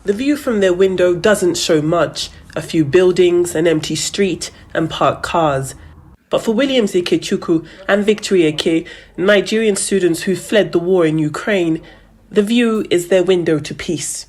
The view from their window doesn't show much, a few buildings, an empty street, and parked cars. But for Williams Ikechukwu and Victory Eke, Nigerian students who fled the war in Ukraine, the view is their window to peace.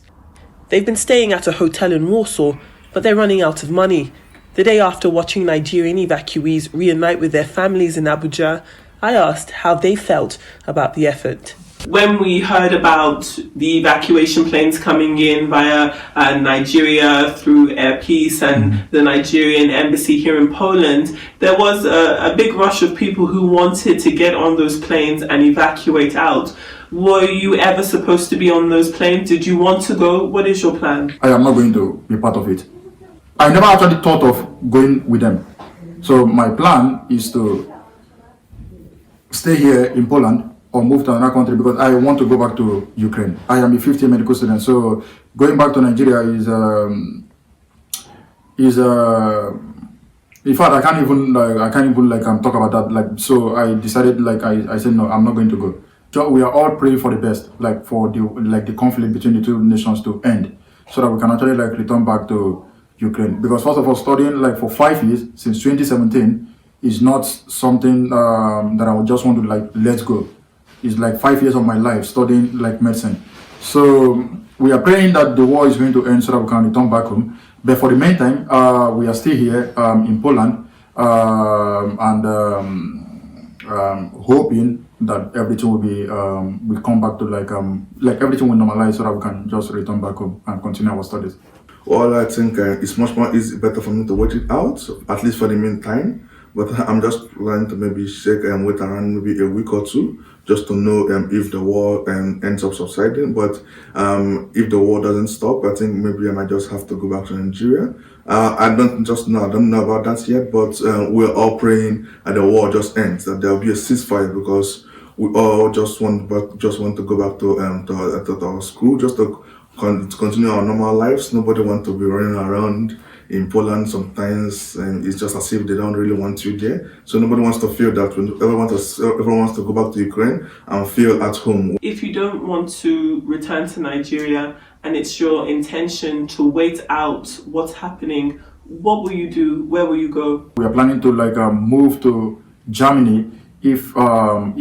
They've been staying at a hotel in Warsaw, but they're running out of money. The day after watching Nigerian evacuees reunite with their families in Abuja, I asked how they felt about the effort. When we heard about the evacuation planes coming in via Nigeria through Air Peace and the Nigerian embassy here in Poland, there was a big rush of people who wanted to get on those planes and evacuate out. Were you ever supposed to be on those planes? Did you want to go? What is your plan? I am not going to be part of it. I never actually thought of going with them. So my plan is to stay here in Poland or move to another country because I want to go back to Ukraine. I am a 50 medical student, so going back to Nigeria is in fact I can't even talk about that. So I decided I said no, I'm not going to go. So we are all praying for the best, for the conflict between the two nations to end, so that we can actually return back to Ukraine. Because first of all, studying for 5 years since 2017 is not something that I would just want to let go. It's 5 years of my life studying medicine. So we are praying that the war is going to end so that we can return back home. But for the meantime, we are still here in Poland and hoping that everything will be will come back to everything will normalize so that we can just return back home and continue our studies. Well, I think it's much more better for me to wait it out, at least for the meantime. But I'm just planning to maybe wait around maybe a week or two, just to know if the war ends up subsiding. But if the war doesn't stop, I think maybe I might just have to go back to Nigeria. I don't know about that yet, but we're all praying that the war just ends, that there will be a ceasefire, because we all just want to go back to our school, just to continue our normal lives. Nobody wants to be running around in Poland sometimes, and it's just as if they don't really want you there. So nobody wants to feel that. Everyone wants to go back to Ukraine and feel at home. If you don't want to return to Nigeria and it's your intention to wait out what's happening, what will you do? Where will you go? We are planning to move to Germany if they are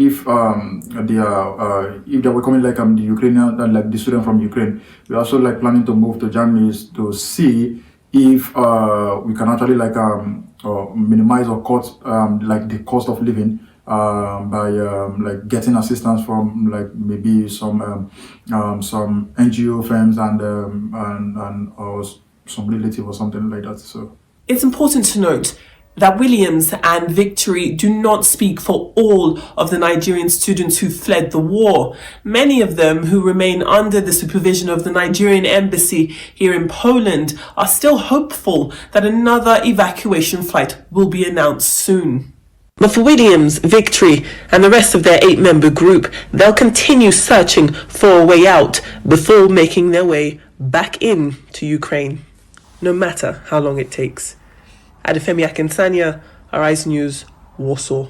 coming the Ukrainian the student from Ukraine. We are also planning to move to Germany to see if we can actually minimize or cut the cost of living by getting assistance from maybe some NGO firms and or some relative or something like that. So it's important to note that Williams and Victory do not speak for all of the Nigerian students who fled the war. Many of them who remain under the supervision of the Nigerian embassy here in Poland are still hopeful that another evacuation flight will be announced soon. But for Williams, Victory, and the rest of their 8-member group, they'll continue searching for a way out before making their way back in to Ukraine, no matter how long it takes. Adefemi Akinsanya, Arise News, Warsaw.